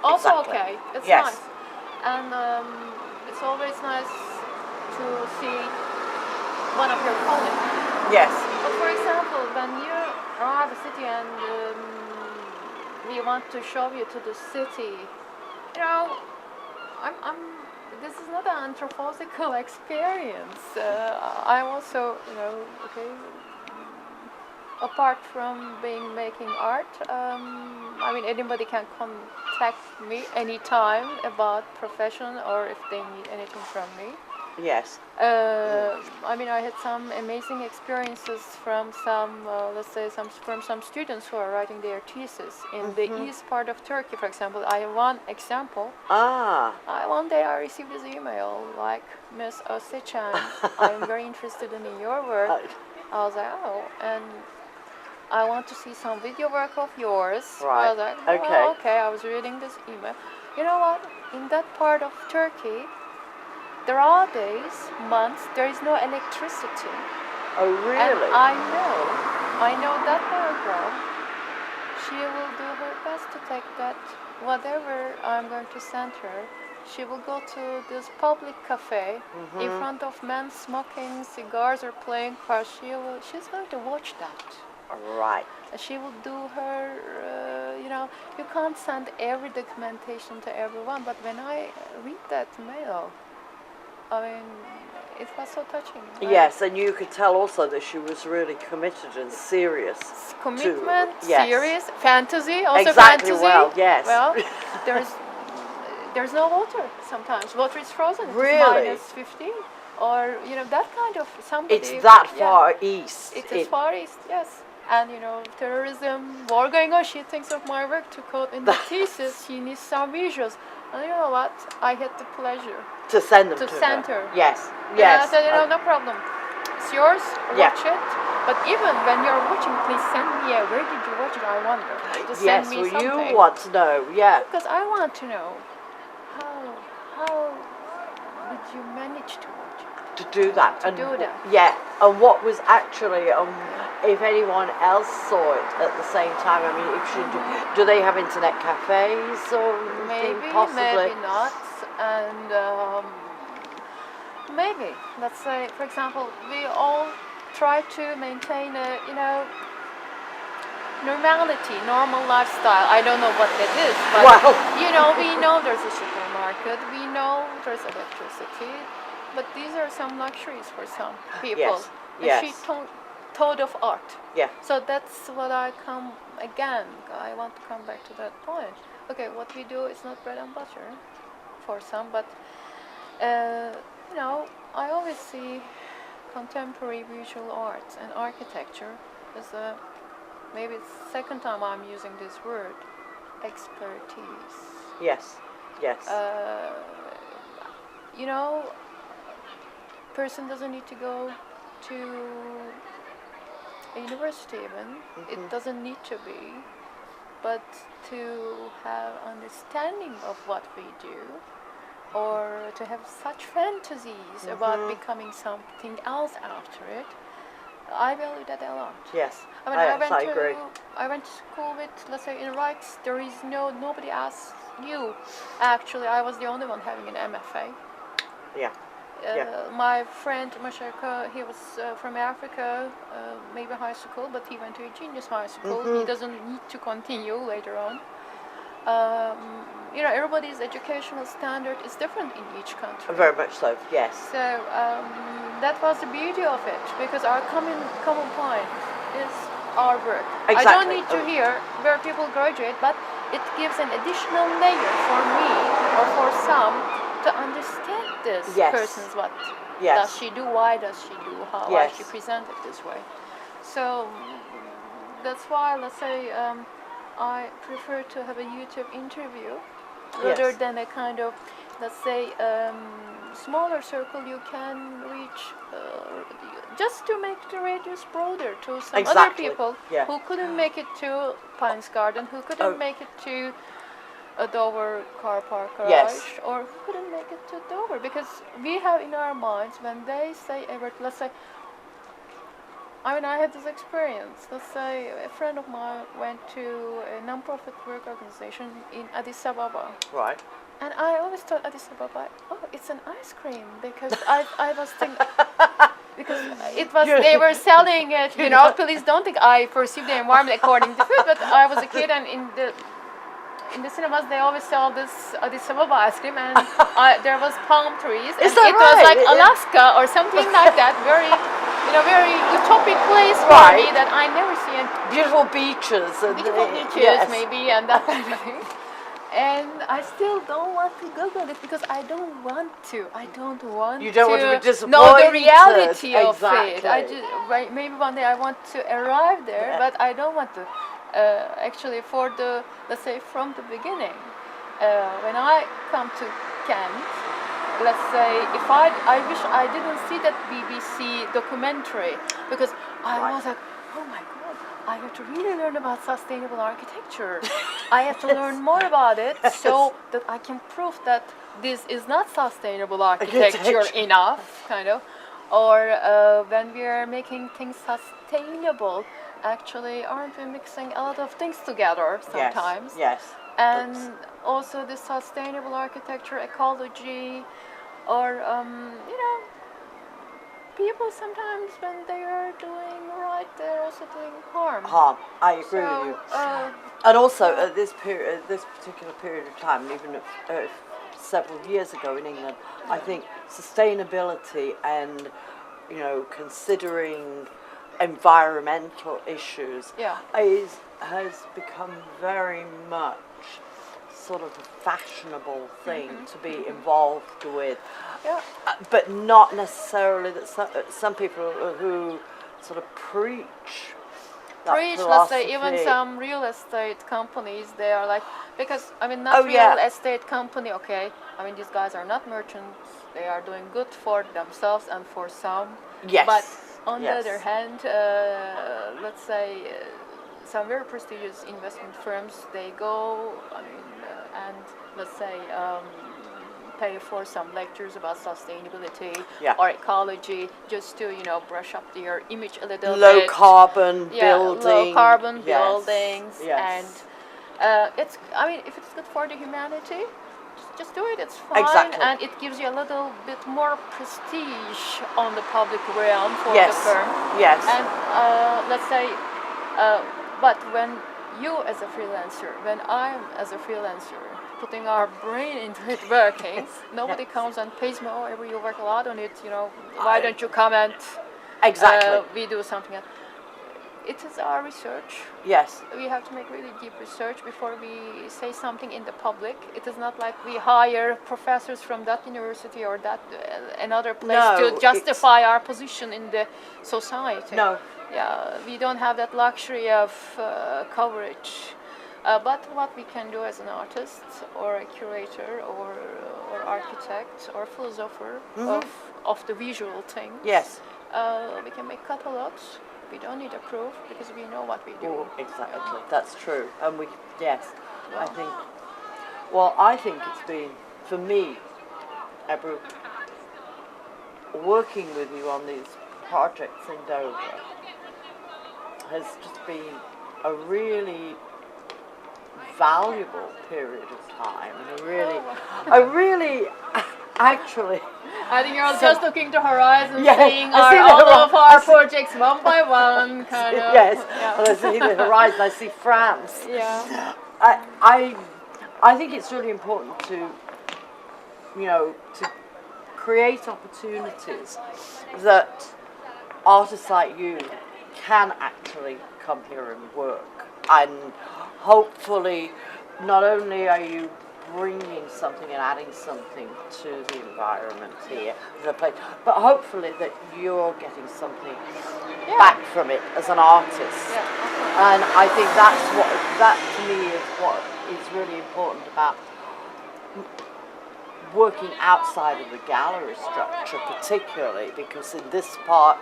Also exactly. okay. It's Yes. nice. And it's always nice to see one of your colleagues. Yes. But for example, when you arrive a city and we want to show you to the city, you know, I'm this is not an anthropological experience. I'm also, okay, apart from being making art, I mean, anybody can contact me anytime about profession or if they need anything from me. Yes. I mean, I had some amazing experiences from some, let's say, from some students who are writing their thesis in the east part of Turkey, for example. I have one example. One day I received this email, like, Miss Özseçen, I'm very interested in your work. I was like, oh, and I want to see some video work of yours. Right. I was like, well, okay. I was reading this email. You know what? In that part of Turkey, there are days, months, there is no electricity. Oh, really? And I know that girl, she will do her best to take that, whatever I'm going to send her. She will go to this public cafe in front of men smoking cigars or playing cards. She's going to watch that. Right. She will do her, you can't send every documentation to everyone, but when I read that mail, I mean, it was so touching. Yes, and you could tell also that she was really committed and serious. Commitment, yes. serious, fantasy, also exactly, fantasy. Well, yes. Well, there's no water sometimes. Water is frozen. Really? It's -15. Or, that kind of somebody. It's that far east. It's as far east, yes. And, terrorism, war going on. She thinks of my work to quote in the thesis. She needs some visuals. And you know what? I had the pleasure to send them to send her. Yes, yes. And I said, no problem. It's yours. Watch it. But even when you're watching, please send me where did you watch it? I wonder. Just send me something. You want to know, yeah. Because I want to know how did you manage to watch it? To do that. Do that. Yeah. And what was actually, if anyone else saw it at the same time, I mean, if she do they have internet cafes or possibly? Maybe not. And maybe, let's say, for example, we all try to maintain a, normality, normal lifestyle. I don't know what that is, but, we know there's a supermarket, we know there's electricity, but these are some luxuries for some people. Yes. And she thought of art. Yeah. So that's what I want to come back to that point. Okay, what we do is not bread and butter for some, but I always see contemporary visual arts and architecture as maybe it's the second time I'm using this word, expertise. Yes. Person doesn't need to go to a university even. It doesn't need to be, but to have understanding of what we do, or to have such fantasies about becoming something else after it, I value that a lot. Yes, I mean, I agree. I went to school with, let's say, in Rights, there is nobody asked you. Actually, I was the only one having an MFA. Yeah. My friend Mashaka, he was from Africa, maybe high school, but he went to a genius high school. He doesn't need to continue later on. Everybody's educational standard is different in each country. Very much so, yes. So that was the beauty of it, because our common point is our work. Exactly. I don't need to hear where people graduate, but it gives an additional layer for me or for some to understand this person's what does she do, why does she do, why she present it this way. So that's why, let's say, I prefer to have a YouTube interview rather than a kind of, let's say, smaller circle you can reach, just to make the radius broader to some other people who couldn't make it to Pines Garden, who couldn't make it to a Dover car park garage, or who couldn't make it to Dover, because we have in our minds, when they say Ebru, let's say, I mean, I had this experience. Let's say a friend of mine went to a non-profit work organization in Addis Ababa. Right. And I always thought Addis Ababa, oh, it's an ice cream, because I was thinking, because it was, they were selling it, you know, please don't think I perceive the environment according to food, but I was a kid, and in the cinemas they always sell this Addis Ababa ice cream, and there was palm trees, and it was like Alaska or something like that, very, you know, very utopic place for me that I never see. Beautiful beaches. Beautiful beaches, maybe, and that kind of thing. And I still don't want to Google it because I don't want to. I don't want to. You don't want to be disappointed. Know the reality of it. I just, maybe one day I want to arrive there, but I don't want to. Actually, for the, let's say, from the beginning, when I come to Kent, let's say, if I wish I didn't see that BBC documentary, because I was like, oh my God, I have to really learn about sustainable architecture. I have to learn more about it so that I can prove that this is not sustainable architecture enough, kind of. Or when we are making things sustainable, actually, aren't we mixing a lot of things together sometimes? Yes. And also the sustainable architecture, ecology, or, you know, people sometimes when they are doing right, they're also doing harm. I agree with you. And also at this period, this particular period of time, even several years ago in England, I think sustainability and, you know, considering environmental issues has become very much sort of a fashionable thing to be involved with. Yeah. But not necessarily that some people who sort of preach, let's say, even some real estate companies, they are like, because, I mean, not real estate company, okay, I mean, these guys are not merchants, they are doing good for themselves and for some. Yes. But on the other hand, let's say, some very prestigious investment firms, they go, I mean, and let's say, pay for some lectures about sustainability or ecology, just to, you know, brush up their image a little bit. Low carbon buildings. Low carbon buildings. And it's, I mean, if it's good for the humanity, just do it, it's fine. Exactly. And it gives you a little bit more prestige on the public realm for the firm. Yes. And let's say, but when you as a freelancer, when I'm as a freelancer, putting our brain into it working, nobody comes and pays me, oh, Ebru, you work a lot on it, you know, why don't you come and we do something else. It is our research. Yes. We have to make really deep research before we say something in the public. It is not like we hire professors from that university or that another place to justify our position in the society. No. Yeah, we don't have that luxury of coverage. But what we can do as an artist or a curator or architect or philosopher of the visual thing, we can make catalogs. We don't need a proof because we know what we do. Oh, exactly, that's true. And I think it's been, for me, Ebru, working with you on these projects in Dover has just been a really valuable period of time, and actually. I think you're just looking to horizon, seeing all of our projects one by one, kind of. Yes, well, I see the horizon. I see France. Yeah. I think it's really important to, you know, to create opportunities that artists like you can actually come here and work, and hopefully not only are you bringing something and adding something to the environment here, the place, but hopefully that you're getting something back from it as an artist. And I think that to me is what is really important about working outside of the gallery structure, particularly because in this part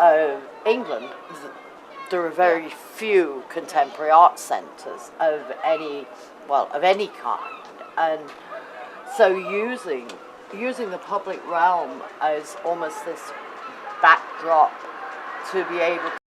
of England there are very few contemporary art centres of any kind. And so using the public realm as almost this backdrop to be able